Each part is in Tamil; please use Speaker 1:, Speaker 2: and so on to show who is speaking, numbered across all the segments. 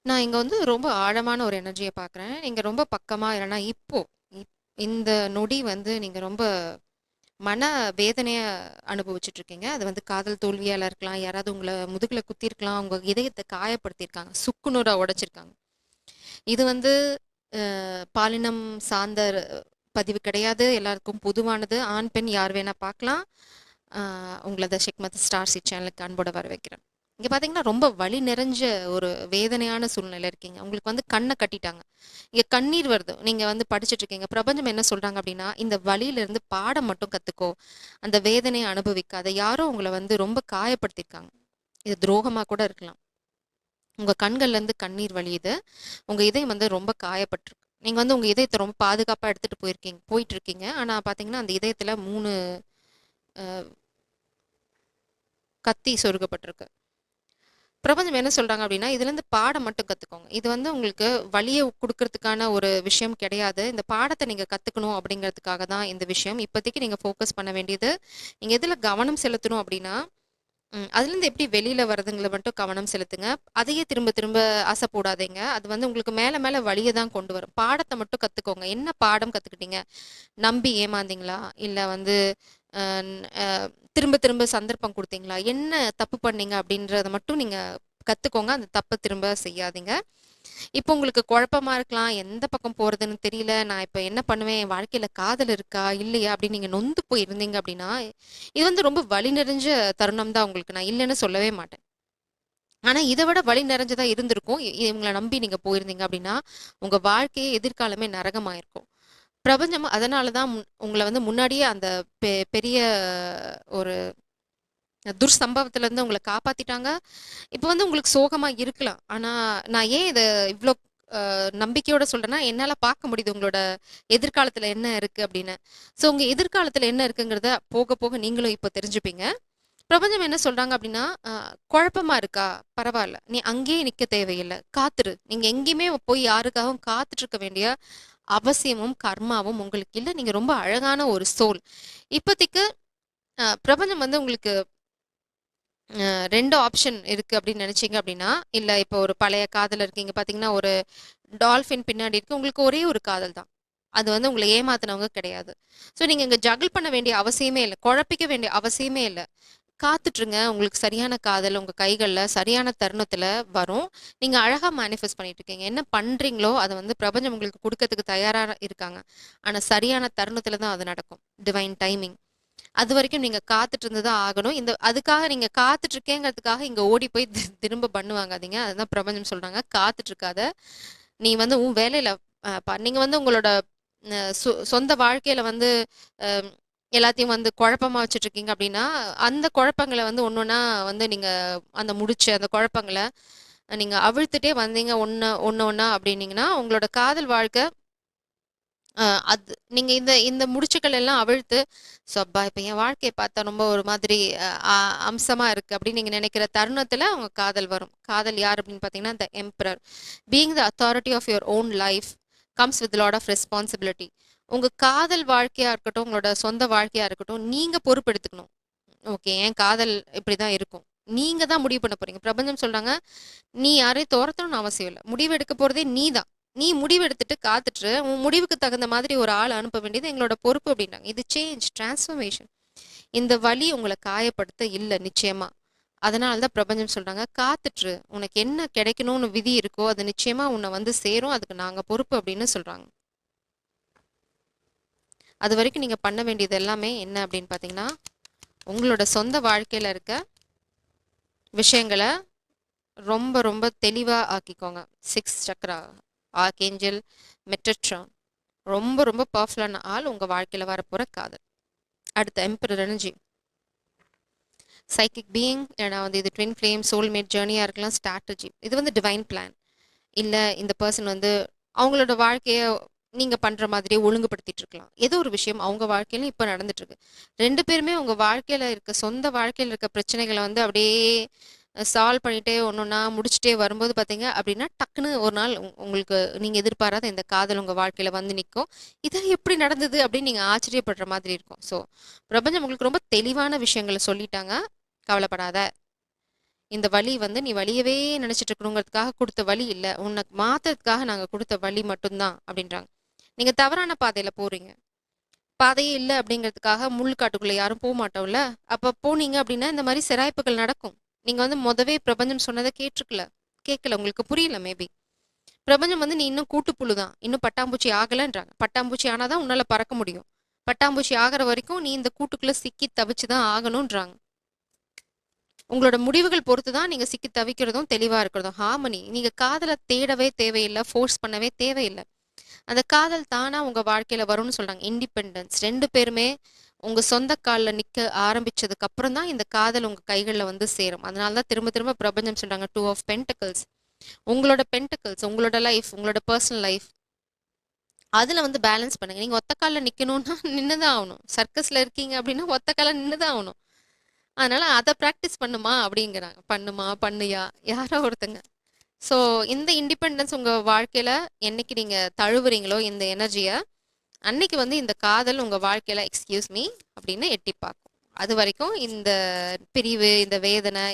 Speaker 1: நான் இங்க வந்து ரொம்ப ஆழமான ஒரு எனர்ஜிய பார்க்குறேன். நீங்க ரொம்ப பக்கமா இல்லன்னா இப்போ, இப் இந்த நொடி வந்து நீங்க ரொம்ப மன வேதனைய அனுபவிச்சுட்டு இருக்கீங்க. அது வந்து காதல் தோல்வியால இருக்கலாம். யாராவது உங்கள முதுகுல குத்திருக்கலாம். உங்க இதயத்த காயப்படுத்தியிருக்காங்க. சுக்குநூறா உடைச்சிருக்காங்க. இது வந்து பாலினம் சார்ந்த பதிவு கிடையாது. எல்லாருக்கும் பொதுவானது. ஆண், பெண் யார் வேணா பார்க்கலாம். அ உங்கள த ஷிக்மத் ஸ்டார் சீட் சேனலுக்கு அன்போட வரவேற்கிறேன். இங்க பார்த்தீங்கன்னா, ரொம்ப வலி நிறைஞ்ச ஒரு வேதனையான சூழ்நிலையில இருக்கீங்க. உங்களுக்கு வந்து கண்ண கட்டிட்டாங்க. இங்க கண்ணீர் வருது. நீங்க வந்து படிச்சுட்டு இருக்கீங்க. பிரபஞ்சம் என்ன சொல்றாங்க அப்படின்னா, இந்த வலியிலிருந்து பாடம் மட்டும் கத்துக்கோ. அந்த வேதனைய அனுபவிக்காத. யாரோ உங்கள வந்து ரொம்ப காயப்படுத்தியிருக்காங்க. இது துரோகமா கூட இருக்கலாம். உங்க கண்கள்ல இருந்து கண்ணீர் வழியுது. உங்க இதயம் வந்து ரொம்ப காயப்பட்டிருக்கு. நீங்க வந்து உங்க இதயத்த ரொம்ப பாதுகாப்பா எடுத்துட்டு போயிட்டுருக்கீங்க. ஆனா பார்த்தீங்கன்னா, அந்த இதயத்துல 3 கத்தி சொருகப்பட்டிருக்கு. பிரபஞ்சம் என்ன சொல்றாங்க அப்படின்னா, இதுலேருந்து பாடம் மட்டும் கத்துக்கோங்க. இது வந்து உங்களுக்கு வலிய குடுக்கறதுக்கான ஒரு விஷயம் கிடையாது. இந்த பாடத்த நீங்க கத்துக்கணும் அப்படிங்கிறதுக்காக தான் இந்த விஷயம். இப்போதைக்கு நீங்க ஃபோக்கஸ் பண்ண வேண்டியது, நீங்க எதுல கவனம் செலுத்தணும் அப்படின்னா, அதுலேருந்து எப்படி வெளியில வரதுங்கள மட்டும் கவனம் செலுத்துங்க. அதையே திரும்ப திரும்ப ஆசை போடாதீங்க. அது வந்து உங்களுக்கு மேல மேல வலிய தான் கொண்டு வரும். பாடத்த மட்டும் கத்துக்கோங்க. என்ன பாடம் கத்துக்கிட்டீங்க? நம்பி ஏமாந்தீங்களா? இல்ல வந்து அ அ திரும்ப திரும்ப சந்தர்ப்பம் குடுத்தீங்களா? என்ன தப்பு பண்ணீங்க? அப்படின்றத மட்டும் நீங்க கத்துக்கோங்க. அந்த தப்ப திரும்ப செய்யாதீங்க. இப்போ உங்களுக்கு குழப்பமா இருக்கலாம். எந்த பக்கம் போறதுன்னு தெரியல. நான் இப்ப என்ன பண்ணுவேன்? என் வாழ்க்கையில காதல் இருக்கா? இல்லையா? அப்படின்னு நீங்க நொந்து போய் இருந்தீங்க அப்படின்னா, இது வந்து ரொம்ப வலி நிறைஞ்ச தருணம் தான் உங்களுக்கு. நான் இல்லன்னு சொல்லவே மாட்டேன். ஆனா, இத விட வலி நிறைஞ்சதா இருந்திருக்கும். இவங்கள நம்பி நீங்க போயிருந்தீங்க அப்படின்னா, உங்க வாழ்க்கையே எதிர்காலமே நரகமாயிருக்கும். பிரபஞ்சம் அதனால தான் உங்கள வந்து முன்னாடியே அந்த பெரிய ஒரு துர்சம்பவத்திலருந்து உங்கள காப்பாத்திட்டாங்க. இப்ப வந்து உங்களுக்கு சோகமா இருக்கலாம். ஆனா, நான் ஏன் இத இவ்ளோ நம்பிக்கையோட சொல்றேன்னா, என்னால பார்க்க முடியுது உங்களோட எதிர்காலத்துல என்ன இருக்கு அப்படின்னு. ஸோ உங்க எதிர்காலத்துல என்ன இருக்குங்கிறத போக போக நீங்களும் இப்ப தெரிஞ்சுப்பீங்க. பிரபஞ்சம் என்ன சொல்றாங்க அப்படின்னா, குழப்பமா இருக்கா? பரவால்ல. நீ அங்கேயே நிக்க தேவையில்ல. காத்துரு. நீங்க எங்கேயுமே போய் யாருக்காகவும் காத்துட்டு இருக்க வேண்டிய அவசியமும், கர்மாவும் உங்களுக்கு இல்ல. நீங்க ரொம்ப அழகான ஒரு சோல். இப்போதைக்கு பிரபஞ்சம் வந்து உங்களுக்கு 2 ஆப்ஷன் இருக்கு அப்படின்னு நினைச்சீங்க அப்படின்னா, இல்ல இப்போ ஒரு பழைய காதல் இருக்கீங்க பார்த்தீங்கன்னா, ஒரு டால்ஃபின் பின்னாடி இருக்கு. உங்களுக்கு ஒரே ஒரு காதல் தான். அது வந்து உங்கள ஏமாத்துனவங்க கிடையாது. ஸோ நீங்க இங்க ஜகிள் பண்ண வேண்டிய அவசியமே இல்ல. குழப்பிக்க வேண்டிய அவசியமே இல்ல. காத்துட்ருங்க. உங்களுக்கு சரியான காதல் உங்க கைகள்ல சரியான தருணத்துல வரும். நீங்க அழகா மேனிஃபெஸ்ட் பண்ணிட்டு இருக்கீங்க. என்ன பண்றீங்களோ, அத வந்து பிரபஞ்சம் உங்களுக்கு குடுக்கறதுக்கு தயாரா இருக்காங்க. ஆனா சரியான தருணத்துல தான் அது நடக்கும். Divine timing. அதுவரைக்கும் நீங்க காத்துட்டு இருந்து தான் ஆகணும். அதுக்காக நீங்க காத்துட்டு இருக்கேங்கிறதுக்காக இங்க ஓடி போய் திரும்ப பண்ணு வாங்காதீங்க. அதுதான் பிரபஞ்சம் சொல்றாங்க. காத்துட்டு இருக்காத. நீ வந்து உன் வேலையில நீங்க வந்து உங்களோட சொந்த வாழ்க்கையில வந்து அ எல்லாத்தையும் வந்து குழப்பமா வச்சுட்டு இருக்கீங்க அப்படின்னா, அந்த குழப்பங்கள வந்து ஒண்ணொன்னா வந்து நீங்க அந்த முடிச்சு அந்த குழப்பங்கள நீங்க அவிழ்த்துட்டே வந்தீங்க ஒண்ணு ஒண்ணு ஒண்ணா அப்படின்னீங்கன்னா, உங்களோட காதல் வாழ்க்கை அ அது நீங்க இந்த இந்த முடிச்சுக்கள் எல்லாம் அவிழ்த்து, "அப்பா! இப்ப என் வாழ்க்கைய பார்த்தா ரொம்ப ஒரு மாதிரி அ அ அம்சமா இருக்கு." அப்படின்னு நீங்க நினைக்கிற தருணத்துல உங்க காதல் வரும். காதல் யார் அப்படின்னு பார்த்தீங்கன்னா, the emperor. Being the authority of your own life comes with lot of responsibility. உங்க காதல் வாழ்க்கையா இருக்கட்டும், உங்களோட சொந்த வாழ்க்கையா இருக்கட்டும், நீங்க பொறுப்பெடுத்துக்கணும். ஓகே, என் காதல் இப்படிதான் இருக்கும். நீங்க தான் முடிவு பண்ண போறீங்க. பிரபஞ்சம் சொல்றாங்க, "நீ யாரையும் தொரத்தணும்னு அவசியம் இல்ல. முடிவு எடுக்க போறதே நீ தான். நீ முடிவு எடுத்துட்டு காத்துட்டு, உன் முடிவுக்கு தகுந்த மாதிரி ஒரு ஆள் அனுப்ப வேண்டியது எங்களோட பொறுப்பு" அப்படின்றாங்க. இது சேஞ்ச், டிரான்ஸ்ஃபர்மேஷன். இந்த வலி உங்கள காயப்படுத்த இல்ல நிச்சயமா. அதனால தான் பிரபஞ்சம் சொல்றாங்க, "காத்துட்ரு. உனக்கு என்ன கிடைக்கணும்னு விதி இருக்கோ, அது நிச்சயமா உன்ன வந்து சேரும். அதுக்கு நாங்க பொறுப்பு" அப்படின்னு சொல்றாங்க. அதுவரைக்கும் நீங்க பண்ண வேண்டியது எல்லாமே என்ன அப்படின்னு பார்த்தீங்கன்னா, உங்களோட சொந்த வாழ்க்கையில இருக்க விஷயங்கள ரொம்ப ரொம்ப தெளிவா ஆக்கிக்கோங்க. 6 சக்ரா, ஆர்க்ஏஞ்சல் மெட்டட்ரான் ரொம்ப ரொம்ப பவர்ஃபுல்லான ஆள் உங்க வாழ்க்கையில வரப்போற காதல். அடுத்து எம்பரர் எனர்ஜி. சைக்கிக் பீயிங் ஏன்னா வந்து இது ட்வின் ஃப்ளேம், சோல்மேட் ஜேர்னியா இருக்கலாம், ஸ்ட்ராட்டஜி. இது வந்து டிவைன் பிளான். இல்ல இந்த பர்சன் வந்து அவங்களோட வாழ்க்கைய நீங்க பண்ற மாதிரியே ஒழுங்குபடுத்திட்டு இருக்கலாம். ஏதோ ஒரு விஷயம் அவங்க வாழ்க்கையிலும் இப்ப நடந்துட்டு இருக்கு. 2 பேருமே உங்க வாழ்க்கையில இருக்க சொந்த வாழ்க்கையில இருக்க பிரச்சனைகள வந்து அப்படியே சால்வ் பண்ணிட்டே ஒன்னொன்னா முடிச்சுட்டே வரும்போது பார்த்தீங்க அப்படின்னா, டக்குனு ஒரு நாள் உங்களுக்கு நீங்க எதிர்பாராத இந்த காதல் உங்க வாழ்க்கையில வந்து நிக்கும். "இது எப்படி நடந்தது?" அப்படின்னு நீங்க ஆச்சரியப்படுற மாதிரி இருக்கும். ஸோ பிரபஞ்சம் உங்களுக்கு ரொம்ப தெளிவான விஷயங்கள சொல்லிட்டாங்க. கவலைப்படாத. இந்த வலி வந்து நீ வலியவே நினைச்சிட்டு இருக்கணுங்கிறதுக்காக குடுத்த வலி இல்ல. உனக்கு மாத்துறதுக்காக நாங்க குடுத்த வலி மட்டும் தான்" அப்படின்றாங்க. நீங்க தவறான பாதையில போறீங்க. பாதையே இல்ல அப்படிங்கிறதுக்காக முள் காட்டுக்குள்ள யாரும் போமாட்டோம்ல. அப்ப போனீங்க அப்படின்னா, இந்த மாரி சிராய்ப்புகள் நடக்கும். நீங்க வந்து மொதவே பிரபஞ்சம் சொன்னத கேட்கல. உங்களுக்கு புரியல மேபி. பிரபஞ்சம் வந்து, "நீ இன்னும் கூட்டுப்புழு தான். இன்னும் பட்டாம்பூச்சி ஆகலன்றாங்க." பட்டாம்பூச்சி ஆனா தான் உன்னால பறக்க முடியும். பட்டாம்பூச்சி ஆகுற வரைக்கும் நீ இந்த கூட்டுக்குள்ள சிக்கி தவிச்சு தான் ஆகணுன்றாங்க. உங்களோட முடிவுகள் பொறுத்து தான் நீங்க சிக்கி தவிக்கிறதும், தெளிவா இருக்கிறதும். ஹார்மனி. நீங்க காதல தேடவே தேவையில்ல. ஃபோர்ஸ் பண்ணவே தேவையில்ல. அந்த காதல் தானா உங்க வாழ்க்கையில வரும்னு சொல்றாங்க. இண்டிபெண்டன்ஸ். 2 பேருமே உங்க சொந்த கால்ல நிக்க ஆரம்பிச்சதுக்கு அப்புறம் தான் இந்த காதல் உங்க கைகள்ல வந்து சேரும். அதனால தான் திரும்ப திரும்ப பிரபஞ்சம் சொல்றாங்க, 2 ஆஃப் பென்டக்கிள்ஸ். உங்களோட பென்டக்கிள்ஸ், உங்களோட லைஃப், உங்களோட பெர்சனல் லைஃப், அதுல வந்து பேலன்ஸ் பண்ணுங்க. நீங்க ஒத்த கால்ல நிக்கணும்னா நின்னு தான் ஆகணும். சர்க்கஸ்ல இருக்கீங்க அப்படின்னா ஒத்த கால்ல நின்னு தான் ஆகணும். அதனால அத பிராக்டிஸ் பண்ணுமா அப்படிங்கிறாங்க. பண்ணுமா, பண்ணுயா யாரோ ஒருத்தங்க. ஸோ இந்த இண்டிபெண்டன்ஸ் உங்க வாழ்க்கையில என்னைக்கு நீங்க தழுவுறீங்களோ இந்த எனர்ஜிய, அன்னைக்கு வந்து இந்த காதல் உங்க வாழ்க்கையில எக்ஸ்கியூஸ் மீ அப்படின்னு எட்டி பார்க்கும். அது வரைக்கும் இந்த பிரிவு, இந்த வேதனை,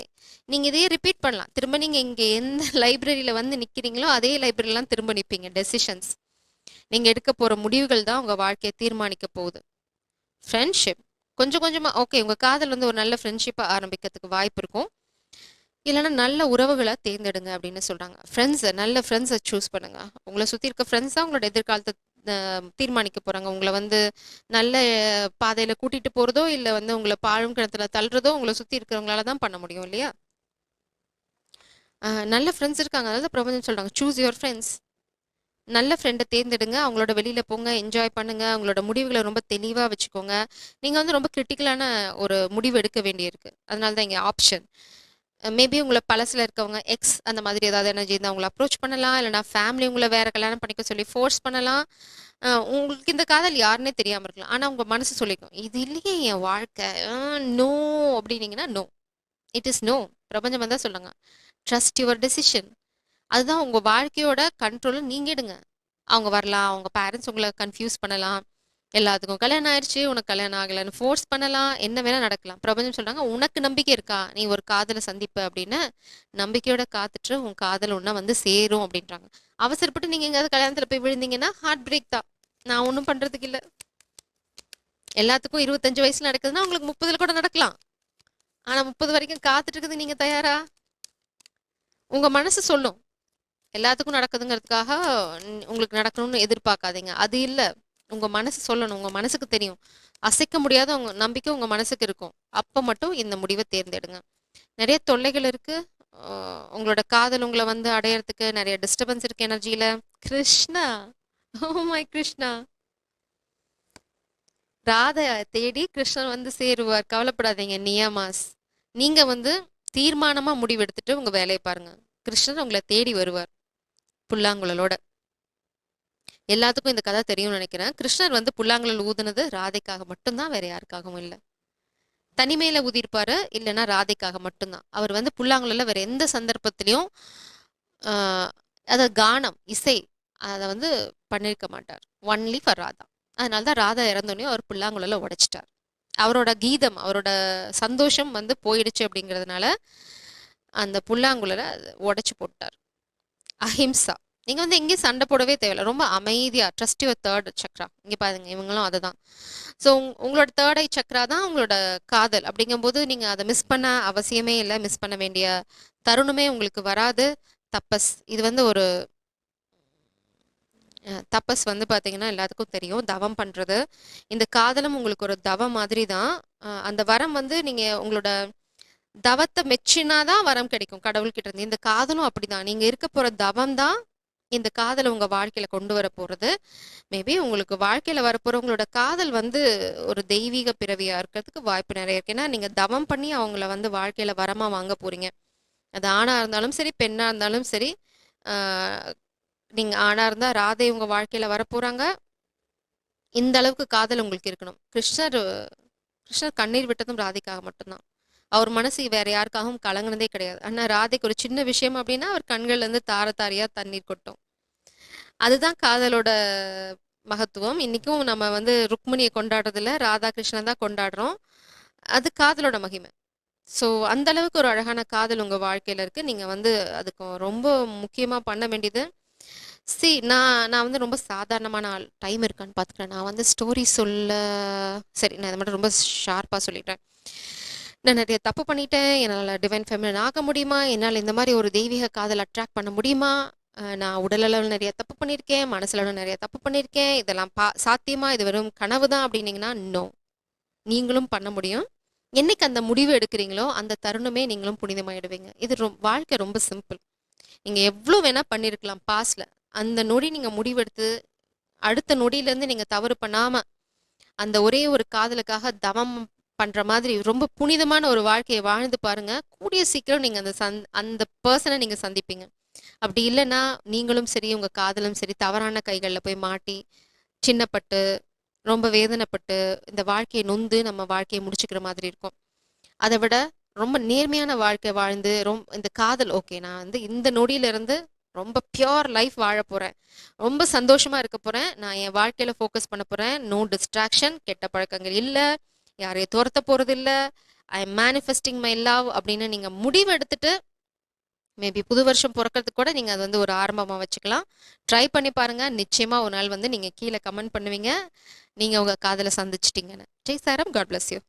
Speaker 1: நீங்க இதையே ரிப்பீட் பண்ணலாம். திரும்ப நீங்க இங்க எந்த லைப்ரரியில வந்து நிக்கிறீங்களோ, அதே லைப்ரரிலாம் திரும்ப நிப்பீங்க. டெசிஷன்ஸ். நீங்க எடுக்க போற முடிவுகள் தான் உங்க வாழ்க்கைய தீர்மானிக்க போகுது. ஃப்ரெண்ட்ஷிப். கொஞ்சம் கொஞ்சமா ஓகே, உங்க காதல் வந்து ஒரு நல்ல ஃப்ரெண்ட்ஷிப்பா ஆரம்பிக்கிறதுக்கு வாய்ப்பு இருக்கும். இல்லன்னா நல்ல உறவுகள தேர்ந்தெடுங்க அப்படின்னு சொல்றாங்க. நல்ல ஃப்ரெண்ட்ஸ சூஸ் பண்ணுங்க. உங்கள சுத்தி இருக்க ஃப்ரெண்ட்ஸ் தான் உங்களோட எதிர்காலத்த அ தீர்மானிக்க போறாங்க. உங்கள வந்து நல்ல பாதையில கூட்டிட்டு போறதோ, இல்ல வந்து உங்கள பாழும் கிணத்துல தள்றதோ, உங்கள சுத்தி இருக்கிறவங்களால தான் பண்ண முடியும் இல்லையா? நல்ல ஃப்ரெண்ட்ஸ் இருக்காங்க. அதாவது பிரபஞ்சம் சொல்றாங்க, சூஸ் யுவர் ஃப்ரெண்ட்ஸ். நல்ல ஃப்ரெண்ட தேர்ந்தெடுங்க. அவங்களோட வெளியில போங்க, என்ஜாய் பண்ணுங்க. உங்களோட முடிவுகள ரொம்ப தெளிவா வச்சுக்கோங்க. நீங்க வந்து ரொம்ப கிரிட்டிக்கலான ஒரு முடிவு எடுக்க வேண்டியிருக்கு. அதனால தான் இங்க ஆப்ஷன். மேபி உங்கள பழசுல இருக்கவங்க, அந்த மாதிரி ஏதாவது எனர்ஜி இருந்தா உங்கள அப்ரோச் பண்ணலாம். இல்லன்னா ஃபேமிலி உங்கள வேற கல்யாணம் பண்ணிக்க சொல்லி ஃபோர்ஸ் பண்ணலாம். உங்களுக்கு இந்த காதல் யாருன்னே தெரியாம இருக்கலாம். ஆனா உங்க மனசு சொல்லிக்கும், "இது இல்லையே என் வாழ்க்கை. நோ" அப்படின்னீங்கன்னா, நோ. It is no. பிரபஞ்சம் தான் சொல்லுங்க. Trust your decision. அதுதான் உங்க வாழ்க்கையோட கண்ட்ரோல நீங்க எடுங்க. அவங்க வரலாம், அவங்க பேரண்ட்ஸ் உங்கள கன்ஃப்யூஸ் பண்ணலாம். எல்லாத்துக்கும் கல்யாணம் ஆயிருச்சு, உனக்கு கல்யாணம் ஆகலன்னு ஃபோர்ஸ் பண்ணலாம். என்ன வேணா நடக்கலாம். பிரபஞ்சம் சொல்றாங்க, "உனக்கு நம்பிக்கை இருக்கா? நீ ஒரு காதல சந்திப்ப அப்படின்னு. நம்பிக்கையோட காத்துட்டு உன் காதல் உன்ன வந்து சேரும்" அப்படின்றாங்க. அவசரப்பட்டு நீங்க எங்கேயாவது கல்யாணத்துல போய் விழுந்தீங்கன்னா, ஹார்ட் பிரேக் தான். நான் ஒண்ணும் பண்றதுக்கு இல்ல. எல்லாத்துக்கும் 25 வயசுல நடக்குதுன்னா, உங்களுக்கு 30ல கூட நடக்கலாம். ஆனா 30 வரைக்கும் காத்துட்டு இருக்குது நீங்க தயாரா? உங்க மனசு சொல்லும். எல்லாத்துக்கும் நடக்குதுங்கிறதுக்காக உங்களுக்கு நடக்கணும்னு எதிர்பார்க்காதீங்க. அது இல்ல. உங்க மனசு சொல்லணும். உங்க மனசுக்கு தெரியும். அசைக்க முடியாத உங்க நம்பிக்கை உங்க மனசுக்கு இருக்கும். அப்ப மட்டும் இந்த முடிவ தேர்ந்தெடுங்க. நெறைய தொல்லைகள் இருக்கு. அ உங்களோட காதல் உங்கள வந்து அடையறதுக்கு நெறைய டிஸ்டர்பன்ஸ் இருக்கு எனர்ஜில. கிருஷ்ணா! Oh my Krishna! ராதைய தேடி கிருஷ்ணன் வந்து சேருவார். கவலைப்படாதீங்க நியமாஸ். நீங்க வந்து தீர்மானமா முடிவெடுத்துட்டு உங்க வேலைய பாருங்க. கிருஷ்ணர் உங்கள தேடி வருவார். புல்லாங்குழலோட. எல்லாத்துக்கும் இந்த கதை தெரியும்னு நினைக்கிறேன். கிருஷ்ணர் வந்து புல்லாங்குழல் ஊதுனது ராதைக்காக மட்டும் தான், வேற யாருக்காகவும் இல்ல. தனிமையில ஊதியிருப்பாரு, இல்லன்னா ராதைக்காக மட்டும் தான். அவர் வந்து புல்லாங்குழல வேற எந்த சந்தர்ப்பத்திலயும் ஆ அத கானம், இசை அத வந்து பண்ணியிருக்க மாட்டார். Only for Radha. அதனால தான் ராதா இறந்தோனயும் அவர் புல்லாங்குழல உடைச்சுட்டார். அவரோட கீதம், அவரோட சந்தோஷம் வந்து போயிடுச்சு அப்படிங்கிறதுனால, அந்த புல்லாங்குழல உடைச்சு போட்டார். அஹிம்சா. நீங்க வந்து எங்கேயும் சண்டை போடவே தேவையில்ல. ரொம்ப அமைதியா ட்ரஸ்ட் யுவர் 3 சக்ரா. இங்க பாருங்க இவங்களும் அததான். ஸோ உங்களோட 3 ஐ சக்ரா தான் உங்களோட காதல். அப்படிங்கும்போது நீங்க அத மிஸ் பண்ண அவசியமே இல்ல. மிஸ் பண்ண வேண்டிய தருணமே உங்களுக்கு வராது. தபஸ். இது வந்து ஒரு தபஸ் வந்து பார்த்தீங்கன்னா, எல்லாத்துக்கும் தெரியும். தவம் பண்றது. இந்த காதலும் உங்களுக்கு ஒரு தவம் மாதிரி தான். அந்த வரம் வந்து நீங்க உங்களோட தவத்த மெச்சினா தான் வரம் கிடைக்கும் கடவுள்கிட்ட இருந்து. இந்த காதலும் அப்படிதான். நீங்க இருக்க போற தவம் தான் இந்த காதல உங்க வாழ்க்கையில கொண்டு வர போறது. மேபி உங்களுக்கு வாழ்க்கையில வரப்போற உங்களோட காதல் வந்து ஒரு தெய்வீக பிறவியா இருக்கிறதுக்கு வாய்ப்பு நெறைய இருக்கு. ஏன்னா, நீங்க தவம் பண்ணி அவங்கள வந்து வாழ்க்கையில வரமா வாங்க போறீங்க. அது ஆணா இருந்தாலும் சரி, பெண்ணா இருந்தாலும் சரி. ஆ நீங்க ஆணா இருந்தா ராதை உங்க வாழ்க்கையில வரப்போறாங்க. இந்த அளவுக்கு காதல் உங்களுக்கு இருக்கணும். கிருஷ்ணர் கண்ணீர் விட்டதும் ராதைக்காக மட்டும்தான். அவர் மனசு வேற யாருக்காகவும் கலங்குனதே கிடையாது. ஆனா ராதைக்கு ஒரு சின்ன விஷயம் அப்படின்னா, அவர் கண்கள்ல இருந்து தார தாரையா தண்ணீர் கொட்டும். அதுதான் காதலோட மகத்துவம். இன்னைக்கும் நம்ம வந்து ருக்மிணிய கொண்டாடுறதில்ல. ராதா கிருஷ்ணன் தான் கொண்டாடுறோம். அது காதலோட மகிமை. ஸோ அந்த அளவுக்கு ஒரு அழகான காதல் உங்க வாழ்க்கையில இருக்கு. நீங்க வந்து அதுக்கு ரொம்ப முக்கியமா பண்ண வேண்டியது நான் வந்து ரொம்ப சாதாரணமான ஆள். டைம் இருக்கான்னு பார்த்துக்கிறேன். நான் வந்து ஸ்டோரி சொல்ல சரி நான் இத மட்டும் ரொம்ப ஷார்ப்பா சொல்லிடுறேன். நான் நெறைய தப்பு பண்ணிட்டேன். என்னால டிவைன் ஃபெமினின் ஆக முடியுமா? என்னால இந்த மாரி ஒரு தெய்வீக காதல் அட்ராக்ட் பண்ண முடியுமா? நான் உடல் அளவுல நெறைய தப்பு பண்ணியிருக்கேன். மனசளவுல நெறைய தப்பு பண்ணியிருக்கேன். இதெல்லாம் சாத்தியமா? இது வெறும் கனவு தான் அப்டின்னீங்கன்னா, நோ. நீங்களும் பண்ண முடியும். என்னைக்கு அந்த முடிவு எடுக்கிறீங்களோ, அந்த தருணமே நீங்களும் புனிதமாயிடுவீங்க. இது வாழ்க்கை ரொம்ப சிம்பிள். நீங்க எவ்ளோ வேணா பண்ணியிருக்கலாம் பாஸ்ட்ல. அந்த நொடி நீங்க முடிவெடுத்து, அடுத்த நொடியிலேருந்து நீங்க தவறு பண்ணாம, அந்த ஒரே ஒரு காதலுக்காக தவம் பண்ற மாதிரி ரொம்ப புனிதமான ஒரு வாழ்க்கைய வாழ்ந்து பாருங்க. கூடிய சீக்கிரம் நீங்க அந்த பெர்சன நீங்க சந்திப்பீங்க. அப்படி இல்லன்னா, நீங்களும் சரி, உங்க காதலும் சரி, தவறான கைகள்ல போய் மாட்டி, சின்னப்பட்டு, ரொம்ப வேதனைப்பட்டு, இந்த வாழ்க்கைய நொந்து நம்ம வாழ்க்கைய முடிச்சுக்கிற மாதிரி இருக்கும். அத விட ரொம்ப நேர்மையான வாழ்க்கை வாழ்ந்து, இந்த காதல் ஓகே நான் வந்து இந்த நொடியிலிருந்து ரொம்ப பியூர் லைஃப் வாழப் போறேன். ரொம்ப சந்தோஷமா இருக்க போறேன். நான் என் வாழ்க்கையில ஃபோக்கஸ் பண்ண போறேன். நோ டிஸ்ட்ராக்ஷன், கெட்ட பழக்கங்கள் இல்ல, யாரையும் துரத்த போறதில்ல. ஐ அம் மேனிஃபெஸ்டிங் மை லவ் அப்படின்னு நீங்க முடிவு எடுத்துட்டு, மேபி புது வருஷம் பொறக்கறதுக்கு கூட நீங்க அது வந்து ஒரு ஆரம்பமா வச்சுக்கலாம். ட்ரை பண்ணி பாருங்க. நிச்சயமா ஒரு நாள் வந்து நீங்க கீழ கமெண்ட் பண்ணுவீங்க. நீங்க உங்க காதல சந்திச்சுட்டீங்கன்னு. Jai Sairam. God bless you.